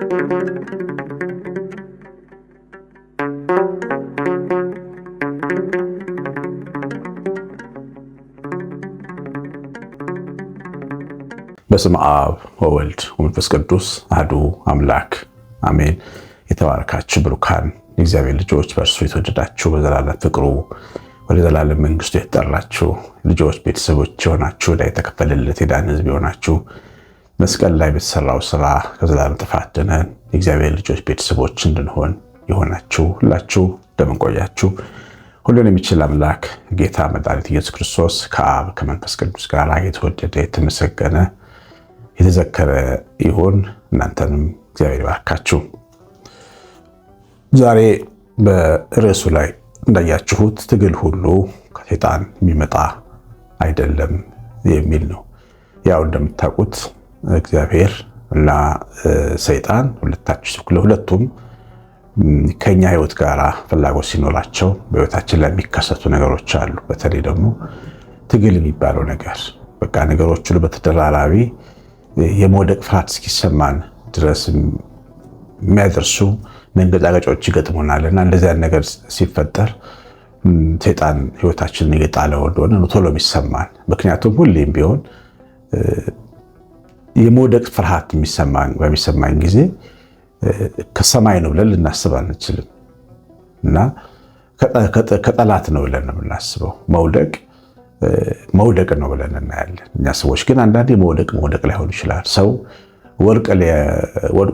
በስመ አብ ወወልድ ወመንፈስ ቅዱስ አሐዱ አምላክ አሜን። የተባረካችሁ ብሩካን የእግዚአብሔር ልጆች በእርሱ የተወደዳችሁ በዘላለም ፍቅሩ ወደ ዘላለም መንግስቱ የተጠራችሁ ልጆች ቤተሰቦች የሆናችሁ ዕዳ የተከፈለለት የዳን ሕዝብ የሆናችሁ መስቀል ላይ በተሰራው ስራ ከዘላለም ጥፋት ድነን የእግዚአብሔር ልጆች ቤተሰቦች እንድንሆን የሆናችሁ ሁላችሁ እንደምን ቆያችሁ? ሁሉን የሚችል አምላክ ጌታ መድኃኒት ኢየሱስ ክርስቶስ ከአብ ከመንፈስ ቅዱስ ጋር የተወደደ የተመሰገነ የተዘከረ ይሁን። እናንተንም እግዚአብሔር ይባርካችሁ። ዛሬ በርዕሱ ላይ እንዳያችሁት ትግል ሁሉ ከሰይጣን የሚመጣ አይደለም የሚል ነው። ያው እንደምታውቁት እግዚአብሔር እና ሰይጣን ሁለቱም ከኛ ህይወት ጋር ፍላጎት ሲኖራቸው በህይወታችን ላይ የሚከሰቱ ነገሮች አሉ። በተለይ ደግሞ ትግል የሚባለው ነገር በቃ ነገሮች ሁሉ በተደራራቢ የመውደቅ ፍርሃት እስኪሰማን ድረስ የሚያደርሱ መንገጫገጮች ይገጥሙናልና እንደዚያ ነገር ሲፈጠር ሰይጣን ህይወታችንን እየጣለው እንደሆነ ቶሎ የሚሰማን። ምክንያቱም ሁሌም ቢሆን የመውደቅ ፍርሃት በሚሰማን ጊዜ ከሰማይ ነው ብለን ልናስብ አንችልም እና ከጠላት ነው ብለን ነው የምናስበው። መውደቅ ነው ብለን እናያለን። እኛ ሰዎች ግን አንዳንዴ መውደቅ ላይሆን ይችላል። ሰው ወድቆ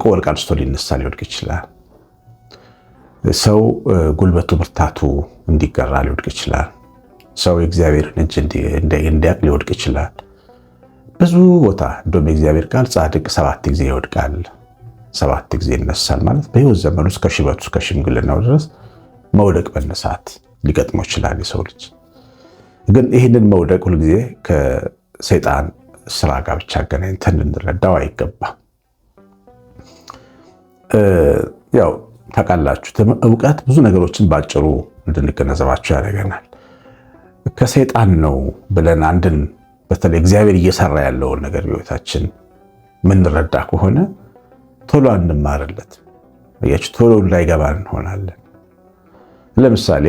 ወርቅ አንስቶ ሊነሳ ሊወድቅ ይችላል። ሰው ጉልበቱ ብርታቱ እንዲገራ ሊወድቅ ይችላል። ሰው የእግዚአብሔርን እጅ እንዲያቅ ሊወድቅ ይችላል። ብዙ ቦታ እንደውም የእግዚአብሔር ቃል ጻድቅ 7 ጊዜ ይወድቃል 7 ጊዜ ይነሳል ማለት በህይወት ዘመኑ እስከ ሽበቱ እስከ ሽምግልናው ድረስ መውደቅ መነሳት ሊገጥመው ይችላል የሰው ልጅ። ግን ይህንን መውደቅ ሁልጊዜ ከሰይጣን ስራ ጋር ብቻ አገናኝተን ልንረዳው አይገባም። ያው ታውቃላችሁ እውቀት ብዙ ነገሮችን ባጭሩ እንድንገነዘባቸው ያደርገናል። ከሰይጣን ነው ብለን አንድን በተለይ እግዚአብሔር እየሰራ ያለውን ነገር በህይወታችን ምንረዳ ከሆነ ቶሎ አንማርለት፣ ቶሎ እንዳይገባን እንሆናለን። ለምሳሌ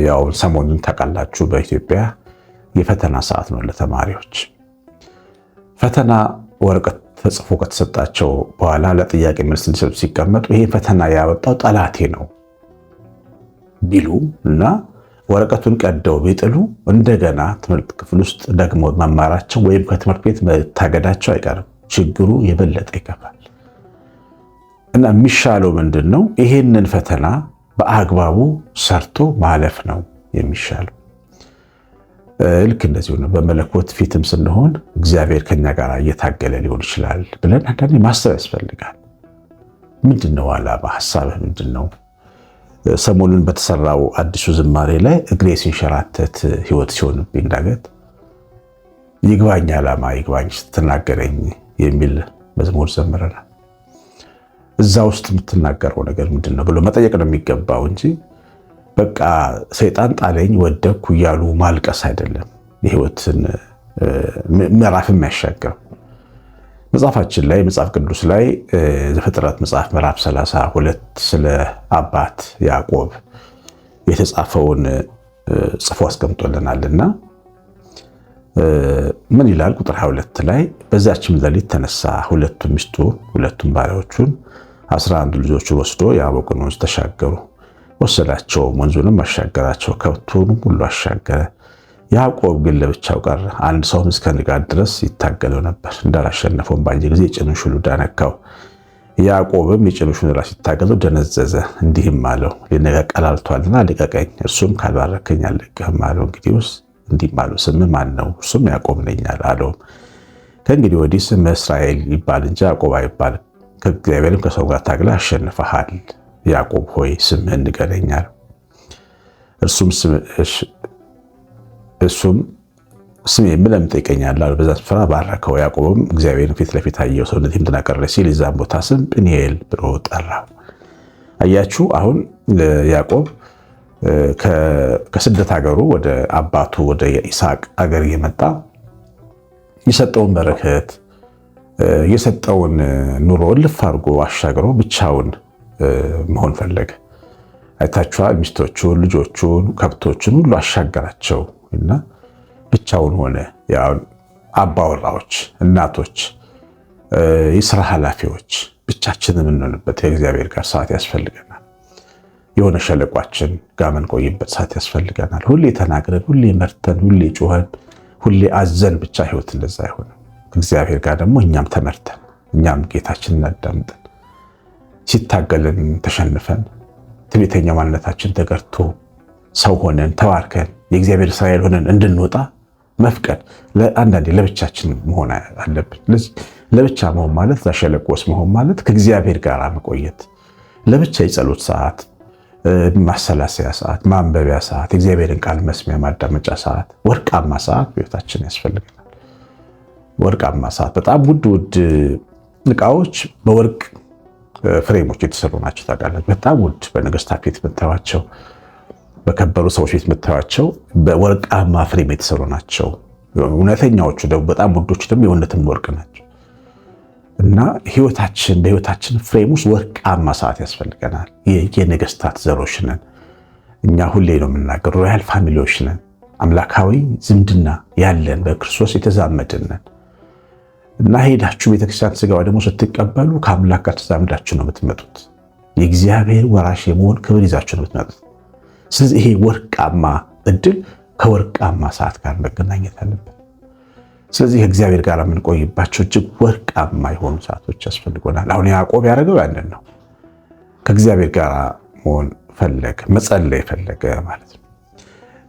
ያው ሰሞኑን ታውቃላችሁ በኢትዮጵያ የፈተና ሰዓት ነው ለተማሪዎች። ፈተና ወረቀት ተጽፎ ከተሰጣቸው በኋላ ለጥያቄ መልስ እንዲሰጡ ሲቀመጡ ይሄ ፈተና ያወጣው ጠላቴ ነው ቢሉ እና ወረቀቱን ቀደው ቢጥሉ እንደገና ትምህርት ክፍል ውስጥ ደግሞ መማራቸው ወይም ከትምህርት ቤት መታገዳቸው አይቀርም። ችግሩ የበለጠ ይከፋል እና የሚሻለው ምንድን ነው? ይሄንን ፈተና በአግባቡ ሰርቶ ማለፍ ነው የሚሻለው። ልክ እንደዚሁ ነው በመለኮት ፊትም ስንሆን እግዚአብሔር ከኛ ጋር እየታገለ ሊሆን ይችላል ብለን አንዳንዴ ማሰብ ያስፈልጋል። ምንድነው ዓላማ? ሐሳብህ ምንድነው? ሰሞኑን በተሰራው አዲሱ ዝማሬ ላይ እግሬ ሲንሸራተት ህይወት ሲሆንብኝ ዳገት ይግባኝ ዓላማ ይግባኝ ስትናገረኝ የሚል መዝሙር ዘምረናል። እዛ ውስጥ የምትናገረው ነገር ምንድነው ብሎ መጠየቅ ነው የሚገባው እንጂ በቃ ሰይጣን ጣለኝ ወደኩ እያሉ ማልቀስ አይደለም የህይወትን ምዕራፍ የሚያሻግረው። መጽሐፋችን ላይ መጽሐፍ ቅዱስ ላይ ዘፍጥረት መጽሐፍ ምዕራፍ 32 ስለ አባት ያዕቆብ የተጻፈውን ጽፎ አስቀምጦልናልና ምን ይላል? ቁጥር 22 ላይ በዛችም ሌሊት ተነሳ፣ ሁለቱም ባሪያዎቹን 11 ልጆቹን ወስዶ የያቦቅን ወንዝ ተሻገሩ። ወሰዳቸው፣ ወንዙንም አሻገራቸው፣ ከብቱንም ሁሉ አሻገረ። ያዕቆብ ግን ለብቻው ቀረ። አንድ ሰው እስከ ንጋት ድረስ ይታገለው ነበር። እንዳላሸነፈውም ባየ ጊዜ የጭኑን ሹሉዳ ነካው። ያዕቆብም የጭኑን ሹሉዳ ሲታገለው ደነዘዘ። እንዲህም አለው፣ ሊነጋ ቀላልቷልና ልቀቀኝ። እርሱም ካልባረከኝ አልለቅህም አለው። እንግዲህስ እንዲህም አለው፣ ስምህ ማን ነው? እርሱም ያዕቆብ ነኝ አለው። ከእንግዲህ ወዲህ ስምህ እስራኤል ይባል እንጂ ያዕቆብ አይባልም። ከእግዚአብሔርም ከሰው ጋር ታግለህ አሸንፈሃል። ያዕቆብ ሆይ ስምህን ንገረኝ አለው። እሱም ስሜ ምን ለምን ትጠይቀኛለህ አለው። በዛ ስፍራ ባረከው። ያዕቆብም እግዚአብሔርን ፊት ለፊት አየው። ሰውነቴም ተናቀረ ሲል የዛን ቦታ ስም ጵኒኤል ብሎ ጠራው። አያችሁ፣ አሁን ያዕቆብ ከስደት ሀገሩ ወደ አባቱ ወደ ይስሐቅ ሀገር እየመጣ የሰጠውን በረከት የሰጠውን ኑሮ እልፍ አድርጎ አሻግሮ ብቻውን መሆን ፈለገ። አይታችኋል። ሚስቶቹን፣ ልጆቹን፣ ከብቶቹን ሁሉ አሻገራቸው እና ብቻውን ሆነ። አባወራዎች፣ እናቶች፣ የስራ ኃላፊዎች ብቻችንን የምንሆንበት ከእግዚአብሔር ጋር ሰዓት ያስፈልገናል። የሆነ ሸለቋችን ጋር የምንቆይበት ሰዓት ያስፈልገናል። ሁሌ ተናግረን፣ ሁሌ መርተን፣ ሁሌ ጮኸን፣ ሁሌ አዘን ብቻ ህይወት እንደዛ አይሆንም። ከእግዚአብሔር ጋር ደግሞ እኛም ተመርተን፣ እኛም ጌታችንን አዳምጠን፣ ሲታገልን ተሸንፈን፣ ትዕቢተኛ ማንነታችን ተገርቶ ሰው ሆነን ተባርከን የእግዚአብሔር እስራኤል ሆነን እንድንወጣ መፍቀድ። አንዳንዴ ለብቻችን መሆን አለብን። ለብቻ መሆን ማለት እዛ ሸለቆ ውስጥ መሆን ማለት ከእግዚአብሔር ጋር መቆየት፣ ለብቻ የጸሎት ሰዓት፣ ማሰላሰያ ሰዓት፣ ማንበቢያ ሰዓት፣ የእግዚአብሔርን ቃል መስሚያ ማዳመጫ ሰዓት፣ ወርቃማ ሰዓት በሕይወታችን ያስፈልገናል። ወርቃማ ሰዓት በጣም ውድ ውድ እቃዎች በወርቅ ፍሬሞች የተሰሩ ናቸው። ታውቃላችሁ፣ በጣም ውድ በነገስታት ቤት የምታዩዋቸው፣ በከበሩ ሰዎች ቤት የምታዩዋቸው በወርቃማ ፍሬም የተሰሩ ናቸው። እውነተኛዎቹ ደግሞ በጣም ውዶች ደግሞ የእውነትም ወርቅ ናቸው። እና በህይወታችን ፍሬም ውስጥ ወርቃማ ሰዓት ያስፈልገናል። የነገስታት ዘሮች ነን እኛ። ሁሌ ነው የምናገር፣ ሮያል ፋሚሊዎች ነን። አምላካዊ ዝምድና ያለን በክርስቶስ የተዛመድን ነን። እና ሄዳችሁ ቤተክርስቲያን ስጋዋ ደግሞ ስትቀበሉ ከአምላክ ጋር ተዛምዳችሁ ነው የምትመጡት። የእግዚአብሔር ወራሽ የመሆን ክብር ይዛችሁ ነው የምትመጡት። ስለዚህ ይሄ ወርቃማ እድል ከወርቃማ ሰዓት ጋር መገናኘት አለበት። ስለዚህ ከእግዚአብሔር ጋር የምንቆይባቸው እጅግ ወርቃማ የሆኑ ሰዓቶች ያስፈልጎናል። አሁን ያዕቆብ ያደረገው ያንን ነው። ከእግዚአብሔር ጋር መሆን ፈለገ፣ መጸለይ ፈለገ ማለት ነው።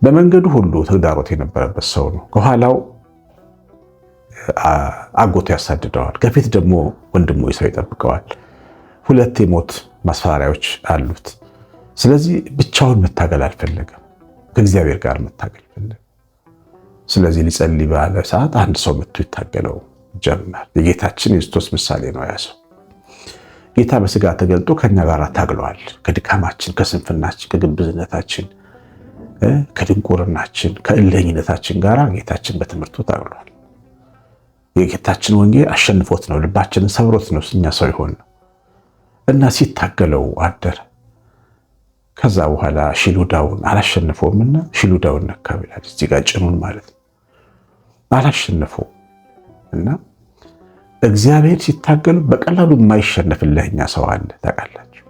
በመንገዱ ሁሉ ተግዳሮት የነበረበት ሰው ነው። ከኋላው አጎቱ ያሳድደዋል፣ ከፊት ደግሞ ወንድሙ ኤሳው ይጠብቀዋል። ሁለት የሞት ማስፈራሪያዎች አሉት። ስለዚህ ብቻውን መታገል አልፈለገም፣ ከእግዚአብሔር ጋር መታገል ፈለገ። ስለዚህ ሊጸልይ ባለ ሰዓት አንድ ሰው መጥቶ ይታገለው ጀመር። የጌታችን የክርስቶስ ምሳሌ ነው ያ ሰው። ጌታ በስጋ ተገልጦ ከኛ ጋር ታግለዋል። ከድካማችን፣ ከስንፍናችን፣ ከግብዝነታችን፣ ከድንቁርናችን፣ ከእልህኝነታችን ጋር ጌታችን በትምህርቱ ታግሏል። የጌታችን ወንጌል አሸንፎት ነው፣ ልባችንን ሰብሮት ነው እኛ ሰው ይሆን ነው እና ሲታገለው አደረ። ከዛ በኋላ ሽሉዳውን አላሸነፈውምና ሽሉዳውን ነካው ይላል። እዚህ ጋር ጭኑን ማለት ነው። አላሸነፈው እና እግዚአብሔር ሲታገሉ በቀላሉ የማይሸነፍልህኛ ሰው አለ። ታውቃላችሁ፣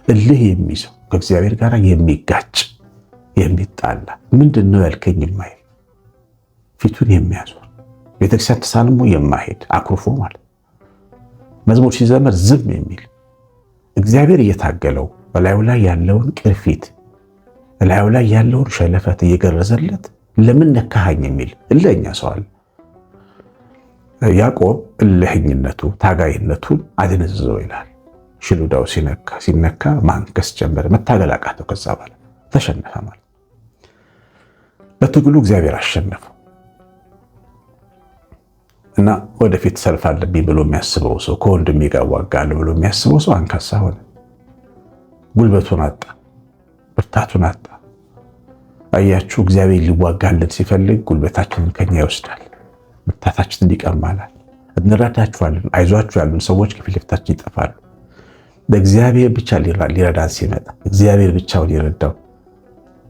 እልህ የሚይዘው ከእግዚአብሔር ጋር የሚጋጭ የሚጣላ ምንድን ነው ያልከኝ የማይል ፊቱን የሚያዞር ቤተክርስቲያን ተሳልሞ የማይሄድ አኩርፎ ማለት መዝሙር ሲዘመር ዝም የሚል እግዚአብሔር እየታገለው በላዩ ላይ ያለውን ቅርፊት በላዩ ላይ ያለውን ሸለፈት እየገረዘለት ለምን ነካኸኝ የሚል እልህኛ ሰው አለ። ያዕቆብ እልህኝነቱ ታጋይነቱን አደነዘዘው ይላል። ሽሉዳው ሲነካ ማንከስ ጀመረ፣ መታገል አቃተው። ከዛ በኋላ ተሸነፈ ማለት በትግሉ እግዚአብሔር አሸነፈው እና ወደፊት ሰልፍ አለብኝ ብሎ የሚያስበው ሰው፣ ከወንድሜ ጋር እዋጋለሁ ብሎ የሚያስበው ሰው አንካሳ ሆነ። ጉልበቱን አጣ፣ ብርታቱን አጣ። አያችሁ፣ እግዚአብሔር ሊዋጋልን ሲፈልግ ጉልበታችንን ከኛ ይወስዳል፣ ብርታታችንን ይቀማናል። እንረዳችኋለን፣ አይዟችሁ ያሉን ሰዎች ከፊት ለፊታችን ይጠፋሉ። በእግዚአብሔር ብቻ ሊረዳን ሲመጣ እግዚአብሔር ብቻውን ሊረዳው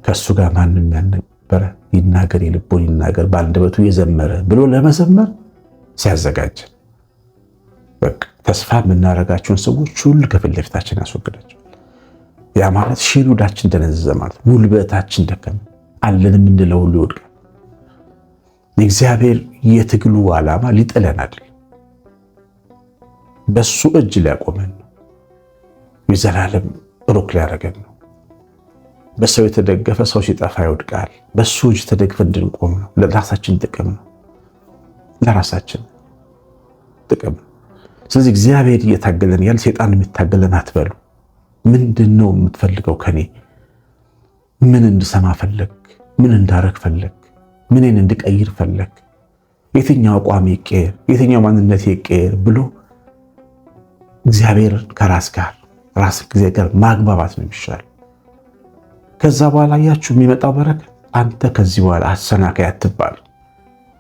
ከእሱ ጋር ማንም ያልነበረ ይናገር፣ የልቡን ይናገር፣ በአንደበቱ የዘመረ ብሎ ለመዘመር ሲያዘጋጀን በቃ ተስፋ የምናደርጋቸውን ሰዎች ሁሉ ከፊት ለፊታችን ያስወግዳቸው። ያ ማለት ሽሉዳችን ደነዘዘ ማለት፣ ጉልበታችን ደከመ፣ አለን የምንለው ሁሉ ይወድቃል። የእግዚአብሔር የትግሉ ዓላማ ሊጥለን አይደለም፣ በሱ እጅ ሊያቆመን ነው። የዘላለም ብሩክ ሊያደርገን ነው። በሰው የተደገፈ ሰው ሲጠፋ ይወድቃል። በሱ እጅ ተደግፈን እንድንቆም ነው። ለራሳችን ጥቅም ነው፣ ለራሳችን ጥቅም ነው። ስለዚህ እግዚአብሔር እየታገለን ያለ ሰይጣን የሚታገለን አትበሉ። ምንድን ነው የምትፈልገው ከኔ? ምን እንድሰማ ፈለግ? ምን እንዳረግ ፈለግ? ምንን እንድቀይር ፈለግ? የትኛው አቋም ይቀየር? የትኛው ማንነት ይቀየር ብሎ እግዚአብሔር ከራስ ጋር ራስ ጊዜ ጋር ማግባባት ነው የሚሻል። ከዛ በኋላ ያችሁ የሚመጣው በረከት፣ አንተ ከዚህ በኋላ አሰናካይ አትባል።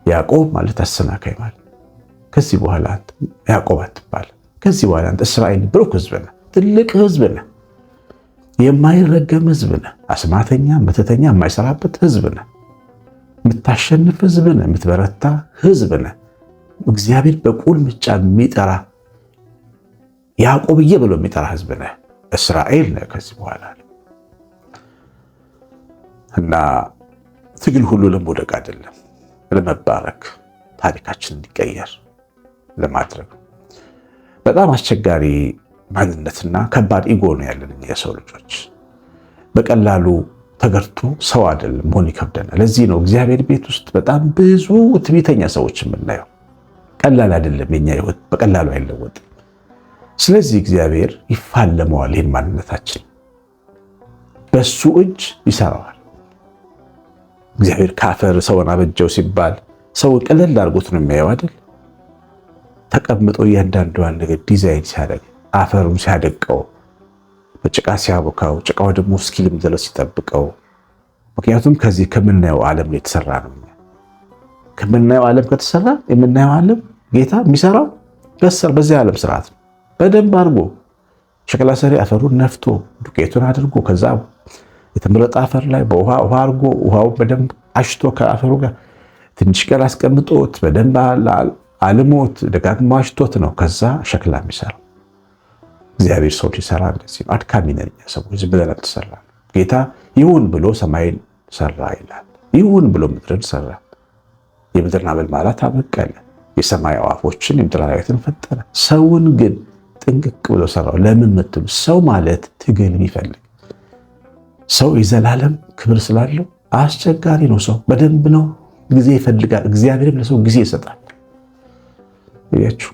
ያዕቆብ ማለት አሰናካይ ማለት ከዚህ በኋላ አንተ ያዕቆብ አትባል፣ ከዚህ በኋላ አንተ እስራኤል ብሩክ ሕዝብ ነህ፣ ትልቅ ሕዝብ ነህ፣ የማይረገም ሕዝብ ነህ፣ አስማተኛ መተተኛ የማይሰራበት ሕዝብ ነህ፣ የምታሸንፍ ሕዝብ ነህ፣ የምትበረታ ሕዝብ ነህ፣ እግዚአብሔር በቁልምጫ የሚጠራ ያዕቆብዬ ብሎ የሚጠራ ሕዝብ ነህ፣ እስራኤል ነህ ከዚህ በኋላ እና ትግል ሁሉ ለመውደቅ አይደለም፣ ለመባረክ ታሪካችን እንዲቀየር ለማድረግ። በጣም አስቸጋሪ ማንነትና ከባድ ኢጎ ነው ያለን የሰው ልጆች። በቀላሉ ተገርቶ ሰው አይደለም መሆን ይከብደናል። ለዚህ ነው እግዚአብሔር ቤት ውስጥ በጣም ብዙ ትዕቢተኛ ሰዎች የምናየው። ቀላል አይደለም፣ የኛ ህይወት በቀላሉ አይለወጥም። ስለዚህ እግዚአብሔር ይፋለመዋል። ይህን ማንነታችን በሱ እጅ ይሰራዋል። እግዚአብሔር ከአፈር ሰውን አበጀው ሲባል ሰው ቀለል አድርጎት ነው የሚያየው አይደል? ተቀምጦ እያንዳንዷን ነገር ዲዛይን ሲያደርግ አፈሩን ሲያደቀው በጭቃ ሲያቦካው ጭቃው ደግሞ እስኪልም ድረስ ሲጠብቀው። ምክንያቱም ከዚህ ከምናየው ዓለም ላይ የተሰራ ነው። ከምናየው ዓለም ከተሰራ የምናየው ዓለም ጌታ የሚሰራው በዚህ ዓለም ስርዓት ነው። በደንብ አድርጎ ሸክላ ሰሪ አፈሩን ነፍቶ ዱቄቱን አድርጎ ከዛ የተመረጠ አፈር ላይ በውሃ አድርጎ ውሃው በደንብ አሽቶ ከአፈሩ ጋር ትንሽ ቀን አስቀምጦት በደንብ አልሞት ደጋግሞ አሽቶት ነው ከዛ ሸክላ የሚሰራው። እግዚአብሔር ሰው ሲሰራ እንደዚህ ነው። አድካሚ ነን ሰዎች፣ ዝም ብለን አልተሰራንም። ጌታ ይሁን ብሎ ሰማይን ሰራ ይላል። ይሁን ብሎ ምድርን ሰራ። የምድርን አመልማላት አበቀለ። የሰማይ አዋፎችን የምድር አራዊትን ፈጠረ። ሰውን ግን ጥንቅቅ ብሎ ሰራው። ለምን ምትሉ ሰው ማለት ትግል የሚፈልግ ሰው የዘላለም ክብር ስላለው አስቸጋሪ ነው። ሰው በደንብ ነው ጊዜ ይፈልጋል። እግዚአብሔርም ለሰው ጊዜ ይሰጣል። ያችሁ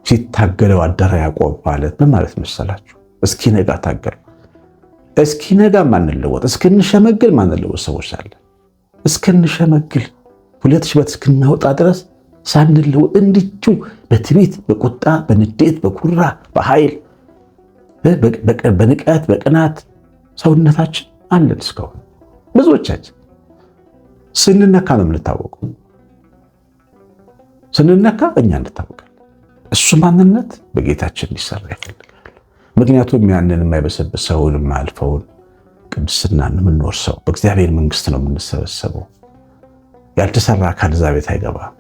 ሲታገለው አደረ ያዕቆብ ማለት ምን ማለት መሰላችሁ? እስኪነጋ ታገለው። እስኪነጋ ማንለወጥ፣ እስክንሸመግል ማንለወጥ ሰዎች አለ። እስክንሸመግል 2 ሺህ እስክናወጣ ድረስ ሳንለወጥ እንዲቹ በትዕቢት፣ በቁጣ፣ በንዴት፣ በኩራ፣ በኃይል፣ በንቀት፣ በቅናት ሰውነታችን አለን። እስካሁን ብዙዎቻችን ስንነካ ነው የምንታወቀው። ስንነካ እኛ እንታወቃለን። እሱ ማንነት በጌታችን እንዲሰራ ይፈልጋል። ምክንያቱም ያንን የማይበሰብሰውን የማያልፈውን ቅድስናን የምንወርሰው በእግዚአብሔር መንግስት ነው የምንሰበሰበው። ያልተሰራ አካል እዛ ቤት አይገባም።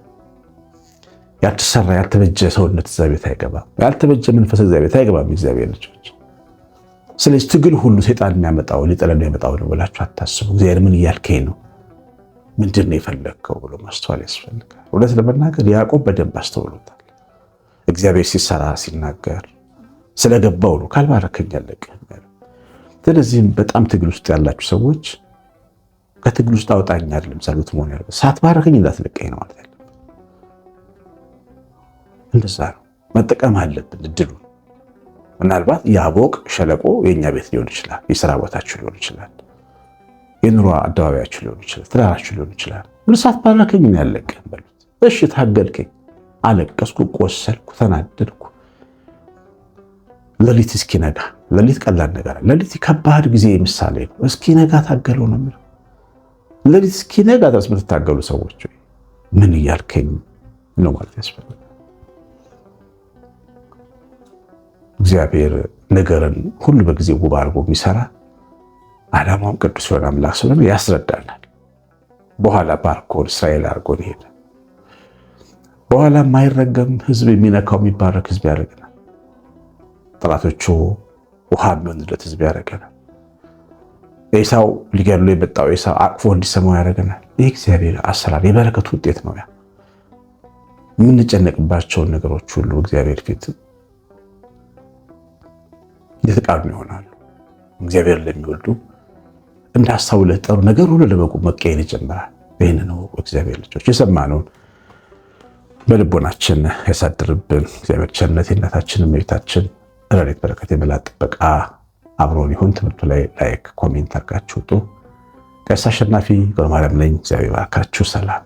ያልተሰራ ያልተበጀ ሰውነት እዛ ቤት አይገባም። ያልተበጀ መንፈስ እዛ ቤት አይገባም። እግዚአብሔር ልጆች፣ ስለዚህ ትግል ሁሉ ሰይጣን የሚያመጣው ሊጠለን የሚያመጣው ነው ብላችሁ አታስቡ። እግዚአብሔር ምን እያልከኝ ነው? ምንድን ነው የፈለግከው ብሎ ማስተዋል ያስፈልጋል። እውነት ለመናገር ያዕቆብ በደንብ አስተውሎታል። እግዚአብሔር ሲሰራ ሲናገር ስለገባው ነው። ካልባረከኝ አለቅህም ያለው። ስለዚህም በጣም ትግል ውስጥ ያላችሁ ሰዎች ከትግል ውስጥ አውጣኝ አይደለም ጸሎት መሆን ያለበት፣ ሳትባረከኝ እንዳትለቀኝ ነው ማለት ያለበት። እንደዛ ነው መጠቀም አለብን እድሉን። ምናልባት ያቦቅ ሸለቆ የኛ ቤት ሊሆን ይችላል፣ የሥራ ቦታችሁ ሊሆን ይችላል፣ የኑሮ አደባባያችሁ ሊሆን ይችላል፣ ትዳራችሁ ሊሆን ይችላል። ምን ሳትባረከኝ ነው ያለቅህም በሉት። እሺ ታገልከኝ፣ አለቀስኩ፣ ቆሰልኩ፣ ተናደድኩ። ሌሊት እስኪነጋ፣ ሌሊት ቀላል ነገር፣ ሌሊት ከባድ ጊዜ ምሳሌ ነው። እስኪነጋ ታገለው ነው የሚለው። ሌሊት እስኪነጋ ድረስ የምትታገሉ ሰዎች ምን እያልከኝ ነው ማለት ያስፈልጋል። እግዚአብሔር ነገርን ሁሉ በጊዜ ውብ አድርጎ የሚሰራ ዓላማውም ቅዱስ የሆነ አምላክ ስለሆነ ያስረዳናል። በኋላ ባርኮን እስራኤል አድርጎን ሄደ። በኋላ የማይረገም ሕዝብ የሚነካው የሚባረክ ሕዝብ ያደርገናል። ጠላቶቹ ውሃ የሚሆንለት ሕዝብ ያደርገናል። ኤሳው ሊገድሉ የመጣው ኤሳው አቅፎ እንዲሰማው ያደርገናል። ይህ እግዚአብሔር አሰራር የበረከት ውጤት ነው። ያ የምንጨነቅባቸውን ነገሮች ሁሉ እግዚአብሔር ፊት የተቃኑ ይሆናሉ። እግዚአብሔር ለሚወዱ እንደ ሐሳቡ ለተጠሩ ነገር ሁሉ ለበጎ መቀየር ይጀምራል። ይህን ነው እግዚአብሔር ልጆች የሰማነውን በልቦናችን ያሳድርብን። እግዚአብሔር ቸርነት የእናታችን እመቤታችን ረድኤት በረከት የመላእክት ጥበቃ አብሮን ይሁን። ትምህርቱ ላይ ላይክ ኮሜንት አድርጋችሁ ውጡ። ቀሲስ አሸናፊ ገብረማርያም ነኝ። እግዚአብሔር ይባርካችሁ። ሰላም